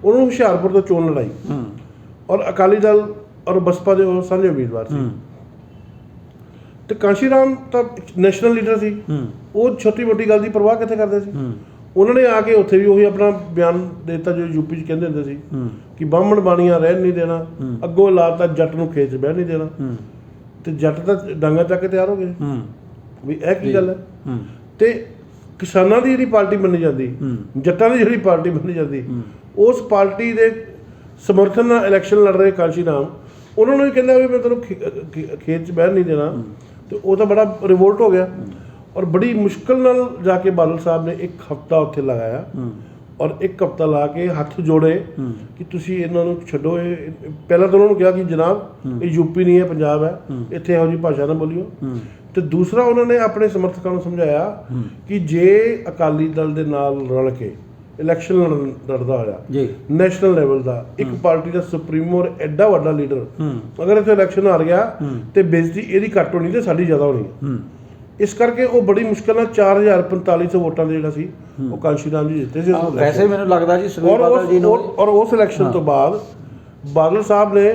ਉਹਨਾਂ ਨੂੰ ਹੁਸ਼ਿਆਰਪੁਰ ਤੋਂ ਚੋਣ ਲੜਾਈ ਔਰ ਅਕਾਲੀ ਦਲ ਔਰ ਬਸਪਾ ਦੇ ਉਹ ਸਾਂਝੇ ਉਮੀਦਵਾਰ ਸੀ। ਤੇ ਕਾਂਸ਼ੀ ਰਾਮ ਤਾਂ ਨੈਸ਼ਨਲ ਲੀਡਰ ਸੀ, ਉਹ ਛੋਟੀ ਮੋਟੀ ਗੱਲ ਦੀ ਪਰਵਾਹ ਕਿੱਥੇ ਕਰਦੇ ਸੀ। ਉਹਨਾਂ ਨੇ ਆ ਕੇ ਉੱਥੇ ਵੀ ਉਹੀ ਆਪਣਾ ਬਿਆਨ ਦੇ ਦਿੱਤਾ ਜੋ ਯੂਪੀ 'ਚ ਕਹਿੰਦੇ ਹੁੰਦੇ ਸੀ ਕਿ ਬਾਹਮਣ ਬਾਣੀਆਂ ਰਹਿਣ ਨਹੀਂ ਦੇਣਾ, ਅੱਗੋਂ ਲਾਤਾ ਜੱਟ ਨੂੰ ਖੇਤ 'ਚ ਬਹਿ ਨਹੀਂ ਦੇਣਾ। ਤੇ ਜੱਟ ਤਾਂ ਡਾਂਗਾ ਚੱਕ ਕੇ ਤਿਆਰ ਹੋ ਗਏ ਵੀ ਇਹ ਕੀ ਗੱਲ ਹੈ। ਤੇ ਕਿਸਾਨਾਂ ਦੀ ਜਿਹੜੀ ਪਾਰਟੀ ਮੰਨੀ ਜਾਂਦੀ, ਜੱਟਾਂ ਦੀ ਜਿਹੜੀ ਪਾਰਟੀ ਮੰਨੀ ਜਾਂਦੀ, ਉਸ ਪਾਰਟੀ ਦੇ ਸਮਰਥਨ ਨਾਲ ਇਲੈਕਸ਼ਨ ਲੜ ਰਹੇ ਕਾਂਸ਼ੀ ਰਾਮ ਉਹਨਾਂ ਨੂੰ ਵੀ ਕਹਿੰਦਾ ਵੀ ਮੈਂ ਤੈਨੂੰ ਖੇਤ 'ਚ ਬਹਿਣ ਨਹੀਂ ਦੇਣਾ। ਤੇ ਉਹ ਤਾਂ ਬੜਾ ਰਿਵੋਲਟ ਹੋ ਗਿਆ ਔਰ ਬੜੀ ਮੁਸ਼ਕਿਲ ਨਾਲ ਜਾ ਕੇ ਬਾਦਲ ਸਾਹਿਬ ਨੇ 1 ਹਫ਼ਤਾ ਉੱਥੇ ਲਗਾਇਆ ਔਰ 1 ਹਫ਼ਤਾ ਲਾ ਕੇ ਹੱਥ ਜੋੜੇ ਕਿ ਤੁਸੀਂ ਇਹਨਾਂ ਨੂੰ ਛੱਡੋ। ਇਹ ਪਹਿਲਾਂ ਤਾਂ ਉਹਨਾਂ ਨੂੰ ਕਿਹਾ ਕਿ ਜਨਾਬ ਇਹ ਯੂਪੀ ਨਹੀਂ ਹੈ, ਪੰਜਾਬ ਹੈ, ਇੱਥੇ ਇਹੋ ਜਿਹੀ ਭਾਸ਼ਾ ਨਾ ਬੋਲਿਓ। ਤੇ ਦੂਸਰਾ ਉਹਨਾਂ ਨੇ ਆਪਣੇ ਸਮਰਥਕਾਂ ਨੂੰ ਸਮਝਾਇਆ ਕਿ ਜੇ ਅਕਾਲੀ ਦਲ ਦੇ ਨਾਲ ਰਲ ਕੇ ਇਲੈਕਸ਼ਨ ਲੜਦਾ ਹੋਇਆ ਨੈਸ਼ਨਲ ਲੈਵਲ ਦਾ ਇੱਕ ਪਾਰਟੀ ਦਾ ਸੁਪਰੀਮੋ ਔਰ ਐਡਾ ਵੱਡਾ ਲੀਡਰ ਅਗਰ ਇੱਥੇ ਇਲੈਕਸ਼ਨ ਹਾਰ ਗਿਆ ਤੇ ਬੇਇੱਜ਼ਤੀ ਇਹਦੀ ਘੱਟ ਹੋਣੀ ਤੇ ਸਾਡੀ ਜ਼ਿਆਦਾ ਹੋਣੀ ਹੈ। ਇਸ ਕਰਕੇ ਉਹ ਬੜੀ ਮੁਸ਼ਕਿਲ ਨਾਲ 4450 ਵੋਟਾਂ ਦੇ ਜਿਹੜਾ ਸੀ ਉਹ ਕਾਂਸ਼ੀ ਰਾਮ ਜੀ ਜਿੱਤੇ ਸੀ। ਵੈਸੇ ਮੈਨੂੰ ਲੱਗਦਾ ਜੀ ਸੁਖਬੀਰ ਬਾਦਲ ਜੀ ਨੂੰ ਔਰ ਉਸ ਇਲੈਕਸ਼ਨ ਤੋਂ ਬਾਅਦ ਬਾਦਲ ਸਾਹਿਬ ਨੇ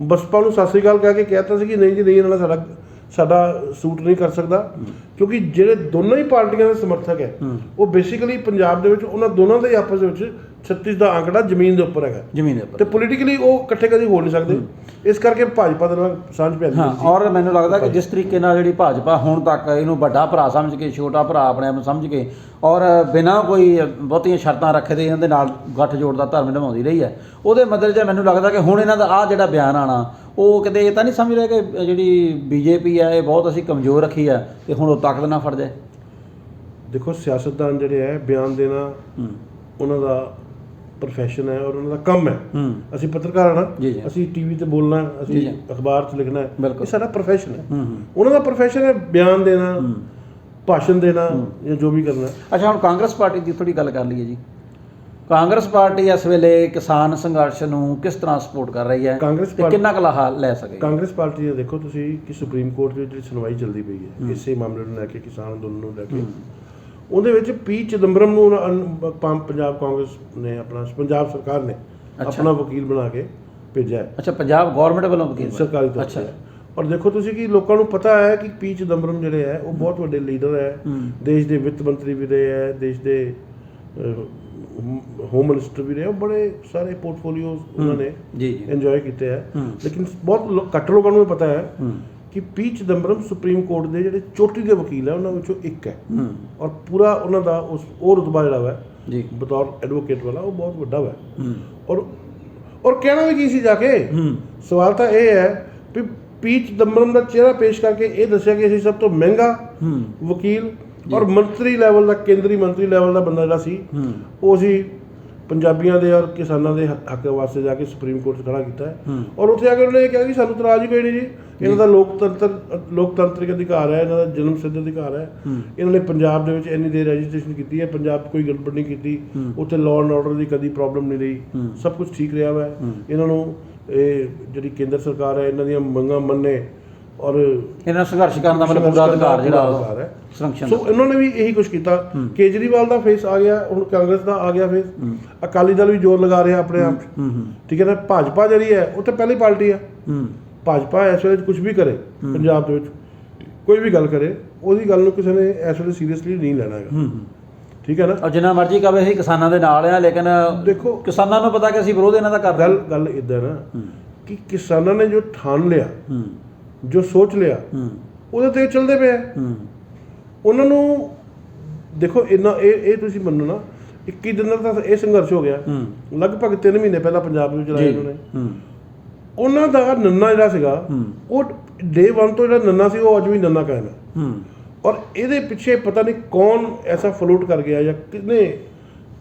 ਬਸਪਾ ਨੂੰ ਸਤਿ ਸ੍ਰੀ ਅਕਾਲ ਕਹਿ ਕੇ ਕਹਿਤਾ ਸੀ ਕਿ ਨਹੀਂ ਜੀ ਨਹੀਂ, ਇਹਨਾਂ ਨਾਲ ਸਾਡਾ ਸੂਟ ਨਹੀਂ ਕਰ ਸਕਦਾ, ਕਿਉਂਕਿ ਜਿਹੜੇ ਦੋਨੋਂ ਹੀ ਪਾਰਟੀਆਂ ਦੇ ਸਮਰਥਕ ਹੈ ਉਹ ਬੇਸਿਕਲੀ ਪੰਜਾਬ ਦੇ ਵਿੱਚ ਉਹਨਾਂ ਦੋਨਾਂ ਦੇ ਆਪਸ ਦੇ ਵਿੱਚ 36 ਦਾ ਅੰਕੜਾ ਜ਼ਮੀਨ ਦੇ ਉੱਪਰ ਹੈਗਾ ਜ਼ਮੀਨ ਦੇ ਤੇ ਉੱਪਰ। ਪੋਲੀਟੀਕਲੀ ਉਹ ਇਕੱਠੇ ਕਦੀ ਹੋ ਨਹੀਂ ਸਕਦੇ, ਇਸ ਕਰਕੇ ਭਾਜਪਾ ਦੇ ਨਾਲ ਸਾਂਝ ਪੈ ਹਾਂ, ਜਾਂਦੀ ਔਰ ਮੈਨੂੰ ਲੱਗਦਾ ਕਿ ਜਿਸ ਤਰੀਕੇ ਨਾਲ ਜਿਹੜੀ ਭਾਜਪਾ ਹੁਣ ਤੱਕ ਇਹਨੂੰ ਵੱਡਾ ਭਰਾ ਸਮਝ ਕੇ, ਛੋਟਾ ਭਰਾ ਆਪਣੇ ਆਪ ਨੂੰ ਸਮਝ ਕੇ, ਔਰ ਬਿਨਾਂ ਕੋਈ ਬਹੁਤੀਆਂ ਸ਼ਰਤਾਂ ਰੱਖਦੇ ਇਹਨਾਂ ਦੇ ਨਾਲ ਗੱਠਜੋੜ ਦਾ ਧਰਮ ਨਿਭਾਉਂਦੀ ਰਹੀ ਹੈ, ਉਹਦੇ ਮਦਦ 'ਚ ਮੈਨੂੰ ਲੱਗਦਾ ਕਿ ਹੁਣ ਇਹਨਾਂ ਦਾ ਆਹ ਜਿਹੜਾ ਬਿਆਨ ਆਣਾ, ਉਹ ਕਿਤੇ ਇਹ ਤਾਂ ਨਹੀਂ ਸਮਝ ਰਿਹਾ ਕਿ ਜਿਹੜੀ ਬੀਜੇਪੀ ਹੈ ਇਹ ਬਹੁਤ ਅਸੀਂ ਕਮਜ਼ੋਰ ਰੱਖੀ ਹੈ ਤੇ ਹੁਣ ਉਹ ਤਾਕਤ ਨਾਲ ਫੜ ਜਾਏ। ਦੇਖੋ ਸਿਆਸਤਦਾਨ ਜਿਹੜੇ ਹੈ ਬਿਆਨ ਦੇਣਾ ਉਹਨਾਂ ਦਾ ਪ੍ਰੋਫੈਸ਼ਨ ਹੈ ਔਰ ਉਹਨਾਂ ਦਾ ਕੰਮ ਹੈ। ਅਸੀਂ ਪੱਤਰਕਾਰ ਹਾਂ ਜੀ, ਨਾ, ਅਸੀਂ ਟੀਵੀ ਤੇ ਬੋਲਣਾ, ਅਸੀਂ ਅਖਬਾਰ 'ਚ ਲਿਖਣਾ, ਇਹ ਸਾਡਾ ਪ੍ਰੋਫੈਸ਼ਨ ਹੈ। ਉਹਨਾਂ ਦਾ ਪ੍ਰੋਫੈਸ਼ਨ ਹੈ ਬਿਆਨ ਦੇਣਾ, ਭਾਸ਼ਣ ਦੇਣਾ ਜਾਂ ਜੋ ਵੀ ਕਰਨਾ। ਅੱਛਾ, ਹੁਣ ਕਾਂਗਰਸ ਪਾਰਟੀ ਦੀ ਥੋੜੀ ਗੱਲ ਕਰ ਲਈਏ ਜੀ। ਕਾਂਗਰਸ ਪਾਰਟੀ ਇਸ ਵੇਲੇ ਕਿਸਾਨ ਸੰਘਰਸ਼ ਨੂੰ ਕਿਸ ਤਰ੍ਹਾਂ ਸਪੋਰਟ ਕਰ ਰਹੀ ਹੈ ਤੇ ਕਿੰਨਾ ਕੁ ਲਾਹਾ ਲੈ ਸਕੇ? ਕਾਂਗਰਸ ਪਾਰਟੀ ਨੇ ਦੇਖੋ ਤੁਸੀਂ ਕਿ ਸੁਪਰੀਮ ਕੋਰਟ ਵਿੱਚ ਜਿਹੜੀ ਸੁਣਵਾਈ ਚੱਲਦੀ ਪਈ ਹੈ ਇਸੇ ਮਾਮਲੇ ਨੂੰ ਲੈ ਕੇ, ਕਿਸਾਨ ਅੰਦੋਲਨ ਨੂੰ ਲੈ ਕੇ, ਉਹਦੇ ਵਿੱਚ ਪੀ ਚਿਦੰਬਰਮ ਨੂੰ ਪੰਜਾਬ ਕਾਂਗਰਸ ਨੇ ਪੰਜਾਬ ਸਰਕਾਰ ਨੇ ਆਪਣਾ ਵਕੀਲ ਬਣਾ ਕੇ ਭੇਜਿਆ ਹੈ। ਅੱਛਾ, ਪੰਜਾਬ ਗਵਰਨਮੈਂਟ ਵੱਲੋਂ ਵਕੀਲ ਸਰਕਾਰੀ ਤੌਰ ਤੇ। ਔਰ ਦੇਖੋ ਤੁਸੀਂ ਕਿ ਲੋਕਾਂ ਨੂੰ ਪਤਾ ਹੈ ਕਿ ਪੀ ਚਿਦੰਬਰਮ ਜਿਹੜੇ ਹੈ ਉਹ ਬਹੁਤ ਵੱਡੇ ਲੀਡਰ ਹੈ, ਦੇਸ਼ ਦੇ ਵਿੱਤ ਮੰਤਰੀ ਵੀ ਰਹੇ ਹੈ, ਦੇਸ਼ ਦੇ ਹੋਮ ਮਿਨਿਸਟਰ ਵੀ ਰਹੇ, ਉਹ ਬੜੇ ਸਾਰੇ ਪੋਰਟਫੋਲੀਓ ਉਹਨਾਂ ਨੇ ਇੰਜੋਏ ਕੀਤੇ ਹੈ। ਲੇਕਿਨ ਬਹੁਤ ਘੱਟ ਲੋਕਾਂ ਨੂੰ ਪਤਾ ਹੈ ਕਿ ਪੀ ਚਿਦੰਬਰਮ ਸੁਪਰੀਮ ਕੋਰਟ ਦੇ ਜਿਹੜੇ ਚੋਟੀ ਦੇ ਵਕੀਲ ਹੈ ਉਹਨਾਂ ਵਿੱਚੋਂ ਇੱਕ ਹੈ ਔਰ ਪੂਰਾ ਉਹਨਾਂ ਦਾ ਉਹ ਰੁਤਬਾ ਜਿਹੜਾ ਵਾ ਬਤੌਰ ਐਡਵੋਕੇਟ ਵਾਲਾ ਉਹ ਬਹੁਤ ਵੱਡਾ ਵਾ। ਔਰ ਕਹਿਣਾ ਵੀ ਕੀ ਸੀ ਜਾ ਕੇ, ਸਵਾਲ ਤਾਂ ਇਹ ਹੈ ਵੀ ਪੀ ਚਿਦੰਬਰਮ ਦਾ ਚਿਹਰਾ ਪੇਸ਼ ਕਰਕੇ ਇਹ ਦੱਸਿਆ ਕਿ ਅਸੀਂ ਸਭ ਤੋਂ ਮਹਿੰਗਾ ਵਕੀਲ ਔਰ ਮੰਤਰੀ ਲੈਵਲ ਦਾ, ਕੇਂਦਰੀ ਮੰਤਰੀ ਲੈਵਲ ਦਾ ਬੰਦਾ ਜਿਹੜਾ ਸੀ ਉਹ ਸੀ ਪੰਜਾਬੀਆਂ ਦੇ ਔਰ ਕਿਸਾਨਾਂ ਦੇ ਹੱਕ ਵਾਸਤੇ ਜਾ ਕੇ ਸੁਪਰੀਮ ਕੋਰਟ 'ਚ ਖੜਾ ਕੀਤਾ ਹੈ। ਔਰ ਉੱਥੇ ਆ ਕੇ ਉਹਨੇ ਇਹ ਕਿਹਾ ਕਿ ਸਾਨੂੰ ਇਤਰਾਜ਼ ਹੀ ਕੋਈ ਨਹੀਂ ਜੀ, ਇਹਨਾਂ ਦਾ ਲੋਕਤੰਤਰਿਕ ਅਧਿਕਾਰ ਹੈ, ਇਹਨਾਂ ਦਾ ਜਨਮ ਸਿੱਧ ਅਧਿਕਾਰ ਹੈ। ਇਹਨਾਂ ਨੇ ਪੰਜਾਬ ਦੇ ਵਿੱਚ ਇੰਨੀ ਦੇਰ ਰਜਿਸਟ੍ਰੇਸ਼ਨ ਕੀਤੀ ਹੈ, ਪੰਜਾਬ ਕੋਈ ਗੜਬੜ ਨਹੀਂ ਕੀਤੀ, ਉੱਥੇ ਲਾਅ ਐਂਡ ਆਰਡਰ ਦੀ ਕਦੀ ਪ੍ਰੋਬਲਮ ਨਹੀਂ ਰਹੀ, ਸਭ ਕੁਝ ਠੀਕ ਰਿਹਾ ਵਾ। ਇਹਨਾਂ ਨੂੰ ਇਹ ਜਿਹੜੀ ਕੇਂਦਰ ਸਰਕਾਰ ਹੈ ਇਹਨਾਂ ਦੀਆਂ ਮੰਗਾਂ ਮੰਨੇ ਔਰ ਇਹਨਾਂ ਸੰਘਰਸ਼ ਕਰਨ ਦਾ ਮਤਲਬ ਪੂਰਾ ਅਧਿਕਾਰ ਜਿਹੜਾ ਹੈ ਸੰਰਕਸ਼ਣ। ਸੋ ਇਹਨਾਂ ਨੇ ਵੀ ਇਹੀ ਕੁਝ ਕੀਤਾ। ਕੇਜਰੀਵਾਲ ਦਾ ਫੇਸ ਆ ਗਿਆ, ਹੁਣ ਕਾਂਗਰਸ ਦਾ ਆ ਗਿਆ ਫੇਸ, ਅਕਾਲੀ ਦਲ ਵੀ ਜ਼ੋਰ ਲਗਾ ਰਿਹਾ ਆਪਣੇ ਆਪ, ਠੀਕ ਹੈ ਨਾ। ਭਾਜਪਾ ਜਿਹੜੀ ਹੈ ਉਹ ਤਾਂ ਪਹਿਲੀ ਪਾਰਟੀ ਹੈ। ਭਾਜਪਾ ਇਸ ਵੇਲੇ ਕੁਝ ਵੀ ਕਰੇ ਪੰਜਾਬ ਦੇ ਵਿੱਚ, ਕੋਈ ਵੀ ਗੱਲ ਕਰੇ, ਉਹਦੀ ਗੱਲ ਨੂੰ ਕਿਸੇ ਨੇ ਇਸ ਵੇਲੇ ਸੀਰੀਅਸਲੀ ਨਹੀਂ ਲੈਣਾ ਹੈਗਾ, ਠੀਕ ਹੈ ਨਾ। ਔਰ ਜਿੰਨਾ ਮਰਜ਼ੀ ਕਹੇ ਅਸੀਂ ਕਿਸਾਨਾਂ ਦੇ ਨਾਲ ਆ, ਲੇਕਿਨ ਦੇਖੋ ਕਿਸਾਨਾਂ ਨੂੰ ਪਤਾ ਕਿ ਅਸੀਂ ਵਿਰੋਧ ਇਹਨਾਂ ਦਾ ਕਰਦੇ। ਗੱਲ ਇੱਦਾਂ ਨਾ ਕਿ ਕਿਸਾਨਾਂ ਨੇ ਜੋ ਠਾਣ ਲਿਆ, ਜੋ ਸੋਚ ਲਿਆ, ਉਹਦੇ ਤੇ ਚੱਲਦੇ ਪਏ ਆ। ਉਹਨਾਂ ਨੂੰ ਦੇਖੋ ਇਹ ਤੁਸੀਂ ਮੰਨੋ ਨਾ 21 ਦਿਨਾਂ ਦਾ ਇਹ ਸੰਘਰਸ਼ ਹੋ ਗਿਆ, ਲਗਭਗ 3 ਮਹੀਨੇ ਪਹਿਲਾਂ ਪੰਜਾਬ ਵਿੱਚ ਚਲਾਇਆ ਉਹਨਾਂ ਨੇ। ਉਹਨਾਂ ਦਾ ਨੰਨਾ ਜਿਹੜਾ ਸੀਗਾ ਉਹ ਡੇ 1 ਤੋਂ ਜਿਹੜਾ ਨੰਨਾ ਸੀ ਉਹ ਅੱਜ ਵੀ ਨੰਨਾ ਕਾਇਮ ਹੈ। ਔਰ ਇਹਦੇ ਪਿੱਛੇ ਪਤਾ ਨਹੀਂ ਕੌਣ ਐਸਾ ਫਲੋਟ ਕਰ ਗਿਆ ਜਾਂ ਕਿਹਨੇ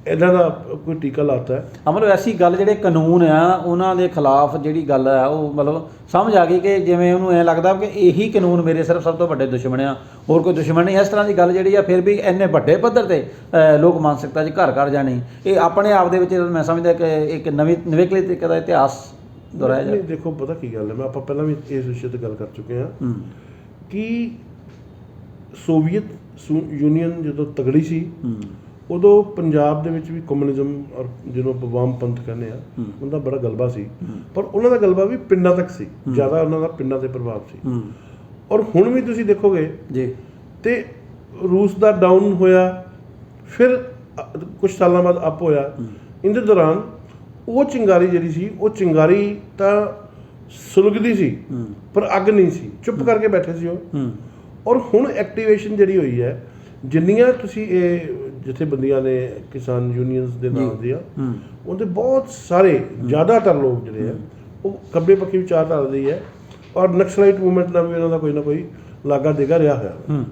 ਇਹਨਾਂ ਦਾ ਕੋਈ ਟੀਕਾ ਲਾਤਾ ਹੈ। ਮਤਲਬ ਐਸੀ ਗੱਲ ਜਿਹੜੇ ਕਾਨੂੰਨ ਆ ਉਹਨਾਂ ਦੇ ਖਿਲਾਫ ਜਿਹੜੀ ਗੱਲ ਆ ਉਹ ਮਤਲਬ ਸਮਝ ਆ ਗਈ ਕਿ ਜਿਵੇਂ ਉਹਨੂੰ ਐਂ ਲੱਗਦਾ ਕਿ ਇਹੀ ਕਾਨੂੰਨ ਮੇਰੇ ਸਿਰਫ ਸਭ ਤੋਂ ਵੱਡੇ ਦੁਸ਼ਮਣ ਆ, ਹੋਰ ਕੋਈ ਦੁਸ਼ਮਣ ਨਹੀਂ। ਇਸ ਤਰ੍ਹਾਂ ਦੀ ਗੱਲ ਜਿਹੜੀ ਆ ਫਿਰ ਵੀ ਇੰਨੇ ਵੱਡੇ ਪੱਧਰ ਤੇ ਲੋਕ ਮਾਨਸਿਕਤਾ 'ਚ ਘਰ ਜਾਣੀ, ਇਹ ਆਪਣੇ ਆਪ ਦੇ ਵਿੱਚ ਮੈਂ ਸਮਝਦਾ ਕਿ ਇੱਕ ਨਵੇਕਲੇ ਤਰੀਕੇ ਦਾ ਇਤਿਹਾਸ ਦੁਹਰਾਇਆ ਜਾਏ। ਦੇਖੋ ਪਤਾ ਕੀ ਗੱਲ ਹੈ, ਆਪਾਂ ਪਹਿਲਾਂ ਵੀ ਇਸ ਵਿਸ਼ੇ ਤੇ ਗੱਲ ਕਰ ਚੁੱਕੇ ਹਾਂ ਕਿ ਸੋਵੀਅਤ ਯੂਨੀਅਨ ਜਦੋਂ ਤਗੜੀ ਸੀ ਉਦੋਂ ਪੰਜਾਬ ਦੇ ਵਿੱਚ ਵੀ ਕਮਿਊਨਿਜ਼ਮ ਔਰ ਜਿਹਨੂੰ ਆਪਾਂ ਵਾਮਪੰਥ ਕਹਿੰਦੇ ਆ ਉਹਦਾ ਬੜਾ ਗਲਬਾ ਸੀ, ਪਰ ਉਹਨਾਂ ਦਾ ਗਲਬਾ ਵੀ ਪਿੰਡਾਂ ਤੱਕ ਸੀ, ਜ਼ਿਆਦਾ ਉਹਨਾਂ ਦਾ ਪਿੰਡਾਂ ਤੇ ਪ੍ਰਭਾਵ ਸੀ। ਔਰ ਹੁਣ ਵੀ ਤੁਸੀਂ ਦੇਖੋਗੇ ਜੀ ਤੇ ਰੂਸ ਦਾ ਡਾਊਨ ਹੋਇਆ, ਫਿਰ ਕੁਝ ਸਾਲਾਂ ਬਾਅਦ ਅਪ ਹੋਇਆ। ਇਹਦੇ ਦੌਰਾਨ ਉਹ ਚਿੰਗਾਰੀ ਜਿਹੜੀ ਸੀ ਉਹ ਚਿੰਗਾਰੀ ਤਾਂ ਸੁਲਗਦੀ ਸੀ ਪਰ ਅੱਗ ਨਹੀਂ ਸੀ, ਚੁੱਪ ਕਰਕੇ ਬੈਠੇ ਸੀ ਉਹ। ਔਰ ਹੁਣ ਐਕਟੀਵੇਸ਼ਨ ਜਿਹੜੀ ਹੋਈ ਹੈ, ਜਿੰਨੀਆਂ ਤੁਸੀਂ ਇਹ ਜਥੇਬੰਦੀਆਂ ਨੇ ਕਿਸਾਨ ਯੂਨੀਅਨਸ ਦੇ ਨਾਮ ਦੀਆਂ, ਉਹਦੇ ਬਹੁਤ ਸਾਰੇ ਜ਼ਿਆਦਾਤਰ ਲੋਕ ਜਿਹੜੇ ਆ ਉਹ ਖੱਬੇ ਪੱਖੀ ਵਿਚਾਰਧਾਰਾ ਦੇ ਹੈ ਔਰ ਨਕਸਲਾਈਟ ਮੂਵਮੈਂਟ ਨਾਲ ਵੀ ਉਹਨਾਂ ਦਾ ਕੋਈ ਨਾ ਕੋਈ ਲਾਗਾ ਦੇਗਾ ਰਿਹਾ ਹੋਇਆ,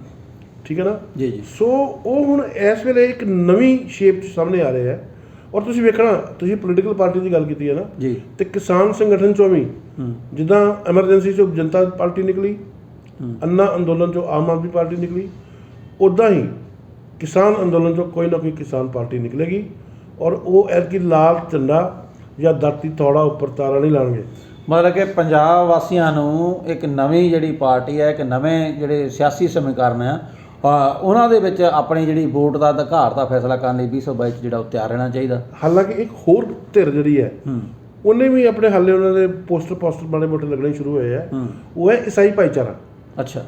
ਠੀਕ ਹੈ ਨਾ ਜੀ। ਸੋ ਉਹ ਹੁਣ ਇਸ ਵੇਲੇ ਇੱਕ ਨਵੀਂ ਸ਼ੇਪ 'ਚ ਸਾਹਮਣੇ ਆ ਰਿਹਾ ਹੈ। ਔਰ ਤੁਸੀਂ ਵੇਖਣਾ, ਤੁਸੀਂ ਪੋਲੀਟੀਕਲ ਪਾਰਟੀ ਦੀ ਗੱਲ ਕੀਤੀ ਹੈ ਨਾ ਜੀ, ਤੇ ਕਿਸਾਨ ਸੰਗਠਨ 'ਚੋਂ ਵੀ ਜਿੱਦਾਂ ਐਮਰਜੈਂਸੀ 'ਚੋਂ ਜਨਤਾ ਪਾਰਟੀ ਨਿਕਲੀ, ਅੰਨਾ ਅੰਦੋਲਨ 'ਚੋਂ ਆਮ ਆਦਮੀ ਪਾਰਟੀ ਨਿਕਲੀ, ਉੱਦਾਂ ਹੀ ਕਿਸਾਨ ਅੰਦੋਲਨ 'ਚੋਂ ਕੋਈ ਨਾ ਕੋਈ ਕਿਸਾਨ ਪਾਰਟੀ ਨਿਕਲੇਗੀ। ਔਰ ਉਹ ਐਤਕੀ ਲਾਲ ਝੰਡਾ ਜਾਂ ਦਾਤੀ ਥੋੜਾ ਉੱਪਰ ਤਾਰਾ ਨਹੀਂ ਲਾਉਣਗੇ। ਮਤਲਬ ਕਿ ਪੰਜਾਬ ਵਾਸੀਆਂ ਨੂੰ ਇੱਕ ਨਵੀਂ ਜਿਹੜੀ ਪਾਰਟੀ ਹੈ, ਇੱਕ ਨਵੇਂ ਜਿਹੜੇ ਸਿਆਸੀ ਸਮੀਕਰਨ ਆ ਉਹਨਾਂ ਦੇ ਵਿੱਚ ਆਪਣੀ ਜਿਹੜੀ ਵੋਟ ਦਾ ਅਧਿਕਾਰ ਦਾ ਫੈਸਲਾ ਕਰਨ ਲਈ 2022 'ਚ ਜਿਹੜਾ ਉਹ ਤਿਆਰ ਰਹਿਣਾ ਚਾਹੀਦਾ। ਹਾਲਾਂਕਿ ਇੱਕ ਹੋਰ ਧਿਰ ਜਿਹੜੀ ਹੈ ਉਹਨੇ ਵੀ ਆਪਣੇ ਹਾਲੇ ਉਹਨਾਂ ਦੇ ਪੋਸਟਰ ਮਾੜੇ ਮੋਟੇ ਲੱਗਣੇ ਸ਼ੁਰੂ ਹੋਏ ਆ, ਉਹ ਹੈ ਈਸਾਈ ਭਾਈਚਾਰਾ। ਅੱਛਾ,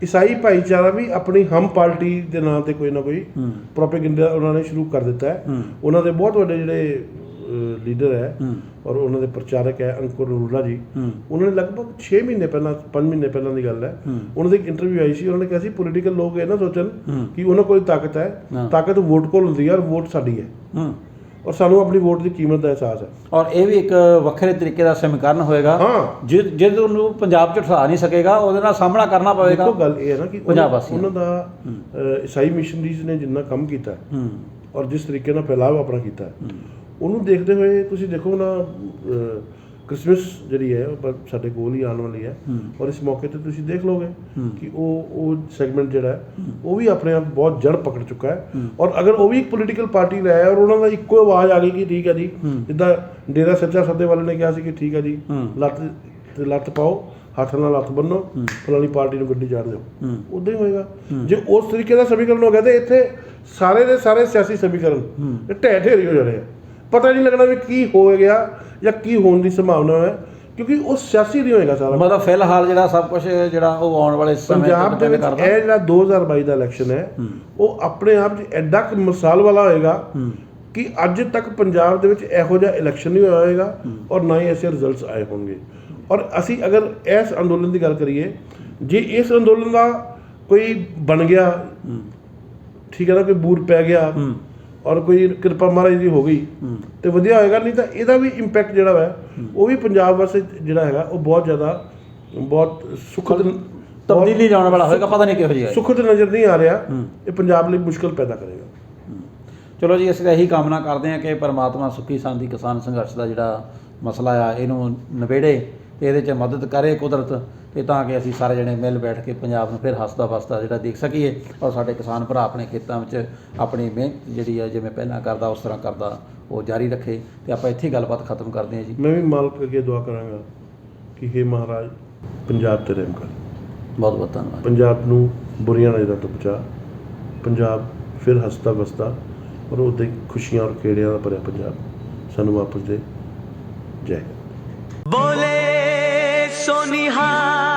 ਈਸਾਈ ਭਾਈਚਾਰਾ ਵੀ ਆਪਣੀ ਹਮ ਪਾਰਟੀ ਦੇ ਨਾਂ ਤੇ ਕੋਈ ਨਾ ਕੋਈ ਪ੍ਰੋਪੇਗੈਂਡਾ ਉਹਨਾਂ ਨੇ ਸ਼ੁਰੂ ਕਰ ਦਿੱਤਾ ਹੈ। ਉਹਨਾਂ ਦੇ ਬਹੁਤ ਵੱਡੇ ਜਿਹੜੇ ਲੀਡਰ ਹੈ ਔਰ ਉਹਨਾਂ ਦੇ ਪ੍ਰਚਾਰਕ ਹੈ ਅੰਕੁਰ ਅਰੋੜਾ ਜੀ, ਉਹਨਾਂ ਨੇ ਲਗਭਗ 6 ਮਹੀਨੇ ਪਹਿਲਾਂ 5 ਮਹੀਨੇ ਪਹਿਲਾਂ ਦੀ ਗੱਲ ਹੈ, ਉਹਨਾਂ ਦੀ ਇੱਕ ਇੰਟਰਵਿਊ ਆਈ ਸੀ। ਉਹਨਾਂ ਨੇ ਕਿਹਾ ਸੀ ਪੋਲੀਟੀਕਲ ਲੋਕ ਇਹ ਨਾ ਸੋਚਣ ਕਿ ਉਹਨਾਂ ਕੋਲ ਤਾਕਤ ਹੈ, ਤਾਕਤ ਵੋਟ ਕੋਲ ਹੁੰਦੀ ਹੈ ਔਰ ਵੋਟ ਸਾਡੀ ਹੈ ਔਰ ਸਾਨੂੰ ਆਪਣੀ ਵੋਟ ਦੀ ਕੀਮਤ ਦਾ ਅਹਿਸਾਸ ਹੈ। ਔਰ ਇਹ ਵੀ ਇੱਕ ਵੱਖਰੇ ਤਰੀਕੇ ਦਾ ਸਮੀਕਰਨ ਹੋਏਗਾ। ਹਾਂ, ਜਿਹਦੇ ਉਹਨੂੰ ਪੰਜਾਬ 'ਚ ਉਠਾ ਨਹੀਂ ਸਕੇਗਾ ਉਹਦੇ ਨਾਲ ਸਾਹਮਣਾ ਕਰਨਾ ਪਵੇਗਾ। ਦੇਖੋ ਗੱਲ ਇਹ ਹੈ ਨਾ ਕਿ ਪੰਜਾਬ ਵਾਸੀਆਂ ਉਹਨਾਂ ਦਾ ਈਸਾਈ ਮਿਸ਼ਨਰੀਜ਼ ਨੇ ਜਿੰਨਾ ਕੰਮ ਕੀਤਾ ਔਰ ਜਿਸ ਤਰੀਕੇ ਨਾਲ ਫੈਲਾਅ ਆਪਣਾ ਕੀਤਾ, ਉਹਨੂੰ ਦੇਖਦੇ ਹੋਏ ਤੁਸੀਂ ਦੇਖੋ ਨਾ ਕ੍ਰਿਸਮਸ ਜਿਹੜੀ ਹੈ ਉਹ ਸਾਡੇ ਕੋਲ ਹੀ ਆਉਣ ਵਾਲੀ ਹੈ ਔਰ ਇਸ ਮੌਕੇ ਤੇ ਤੁਸੀਂ ਦੇਖ ਲਓਗੇ ਕਿ ਉਹ ਸੈਗਮੈਂਟ ਜਿਹੜਾ ਹੈ ਉਹ ਵੀ ਆਪਣੇ ਆਪ ਬਹੁਤ ਜੜ ਪਕੜ ਚੁੱਕਾ ਹੈ ਔਰ ਅਗਰ ਉਹ ਵੀ ਇੱਕ ਪੋਲੀਟੀਕਲ ਪਾਰਟੀ ਲੈ ਔਰ ਉਹਨਾਂ ਦਾ ਇੱਕੋ ਆਵਾਜ਼ ਆ ਗਈ ਕਿ ਠੀਕ ਹੈ ਜੀ, ਜਿੱਦਾਂ ਡੇਰਾ ਸੱਚਾ ਸੌਦੇ ਵਾਲੇ ਨੇ ਕਿਹਾ ਸੀ ਕਿ ਠੀਕ ਹੈ ਜੀ, ਲੱਤ ਪਾਓ, ਹੱਥ ਨਾਲ ਲੱਤ ਬੰਨੋ, ਫਲਾਣੀ ਪਾਰਟੀ ਨੂੰ ਗੱਡੀ ਚਾੜ ਦਿਓ, ਉੱਦਾਂ ਹੀ ਹੋਏਗਾ। ਜੇ ਉਸ ਤਰੀਕੇ ਦਾ ਸਮੀਕਰਨ ਹੋ ਗਿਆ ਤੇ ਇੱਥੇ ਸਾਰੇ ਦੇ ਸਾਰੇ ਸਿਆਸੀ ਸਮੀਕਰਨ ਢਹਿ ਢੇਰੀ ਹੋ ਜਾਣੇ ਆ, ਪਤਾ ਨਹੀਂ ਲੱਗਣਾ ਵੀ ਕੀ ਹੋ ਗਿਆ ਜਾਂ ਕੀ ਹੋਣ ਦੀ ਸੰਭਾਵਨਾ ਹੈ, ਕਿਉਂਕਿ ਉਹ ਸਿਆਸੀ ਨਹੀਂ ਹੋਏਗਾ ਸਾਰਾ। ਮਤਲਬ ਫਿਲਹਾਲ ਜਿਹੜਾ ਸਭ ਕੁਝ ਜਿਹੜਾ ਉਹ ਆਉਣ ਵਾਲੇ ਸਮੇਂ ਪੰਜਾਬ ਦੇ ਵਿੱਚ ਇਹ ਜਿਹੜਾ 2022 ਦਾ ਇਲੈਕਸ਼ਨ ਹੈ ਉਹ ਆਪਣੇ ਆਪ 'ਚ ਐਡਾ ਕੁ ਮਿਸਾਲ ਵਾਲਾ ਹੋਏਗਾ ਕਿ ਅੱਜ ਤੱਕ ਪੰਜਾਬ ਦੇ ਵਿੱਚ ਇਹੋ ਜਿਹਾ ਇਲੈਕਸ਼ਨ ਨਹੀਂ ਹੋਇਆ ਹੋਏਗਾ ਔਰ ਨਾ ਹੀ ਐਸੇ ਰਿਜ਼ਲਟਸ ਆਏ ਹੋਣਗੇ। ਔਰ ਅਸੀਂ ਅਗਰ ਇਸ ਅੰਦੋਲਨ ਦੀ ਗੱਲ ਕਰੀਏ, ਜੇ ਇਸ ਅੰਦੋਲਨ ਦਾ ਕੋਈ ਬਣ ਗਿਆ, ਠੀਕ ਹੈ ਨਾ, ਕੋਈ ਬੂਰ ਪੈ ਗਿਆ ਔਰ ਕੋਈ ਕਿਰਪਾ ਮਹਾਰਾਜ ਦੀ ਹੋ ਗਈ ਤੇ ਵਧੀਆ ਹੋਏਗਾ, ਨਹੀਂ ਤਾਂ ਇਹਦਾ ਵੀ ਇੰਪੈਕਟ ਜਿਹੜਾ ਹੈ ਉਹ ਵੀ ਪੰਜਾਬ ਵਾਸਤੇ ਜਿਹੜਾ ਹੈਗਾ ਉਹ ਬਹੁਤ ਜ਼ਿਆਦਾ ਬਹੁਤ ਸੁਖਦ ਤਬਦੀਲੀ ਜਾਣ ਵਾਲਾ ਹੋਏਗਾ। ਪਤਾ ਨਹੀਂ ਕਿਹੋ ਜਿਹੀ ਸੁਖਦ ਨਜ਼ਰ ਨਹੀਂ ਆ ਰਿਹਾ, ਇਹ ਪੰਜਾਬ ਲਈ ਮੁਸ਼ਕਲ ਪੈਦਾ ਕਰੇਗਾ। ਚਲੋ ਜੀ, ਅਸੀਂ ਤਾਂ ਇਹੀ ਕਾਮਨਾ ਕਰਦੇ ਹਾਂ ਕਿ ਪਰਮਾਤਮਾ ਸੁੱਖੀ ਸਾਂਦੀ ਕਿਸਾਨ ਸੰਘਰਸ਼ ਦਾ ਜਿਹੜਾ ਮਸਲਾ ਆ ਇਹਨੂੰ ਨਿਬੇੜੇ ਤੇ ਇਹਦੇ 'ਚ ਮਦਦ ਕਰੇ ਕੁਦਰਤ, ਤੇ ਤਾਂ ਕਿ ਅਸੀਂ ਸਾਰੇ ਜਣੇ ਮਿਲ ਬੈਠ ਕੇ ਪੰਜਾਬ ਨੂੰ ਫਿਰ ਹੱਸਦਾ ਵਸਦਾ ਜਿਹੜਾ ਦੇਖ ਸਕੀਏ ਔਰ ਸਾਡੇ ਕਿਸਾਨ ਭਰਾ ਆਪਣੇ ਖੇਤਾਂ ਵਿੱਚ ਆਪਣੀ ਮਿਹਨਤ ਜਿਹੜੀ ਆ ਜਿਵੇਂ ਪਹਿਲਾਂ ਕਰਦਾ ਉਸ ਤਰ੍ਹਾਂ ਕਰਦਾ ਉਹ ਜਾਰੀ ਰੱਖੇ। ਤੇ ਆਪਾਂ ਇੱਥੇ ਹੀ ਗੱਲਬਾਤ ਖਤਮ ਕਰਦੇ ਹਾਂ ਜੀ। ਮੈਂ ਵੀ ਮਾਲਕ ਅੱਗੇ ਦੁਆ ਕਰਾਂਗਾ ਕਿ ਹੇ ਮਹਾਰਾਜ ਪੰਜਾਬ ਤੇ ਰਹਿਮ ਕਰ। ਬਹੁਤ ਬਹੁਤ ਧੰਨਵਾਦ। ਪੰਜਾਬ ਨੂੰ ਬੁਰੀਆਂ ਨਜ਼ਰਾਂ ਤੋਂ ਬਚਾ, ਪੰਜਾਬ ਫਿਰ ਹੱਸਦਾ ਵਸਦਾ ਔਰ ਉਹਦੇ ਖੁਸ਼ੀਆਂ ਔਰ ਖੇੜਿਆਂ ਦਾ ਭਰਿਆ ਪੰਜਾਬ ਸਾਨੂੰ ਵਾਪਸ ਦੇ। ਜੈ ਹਿੰਦ। बोले सोनिहार।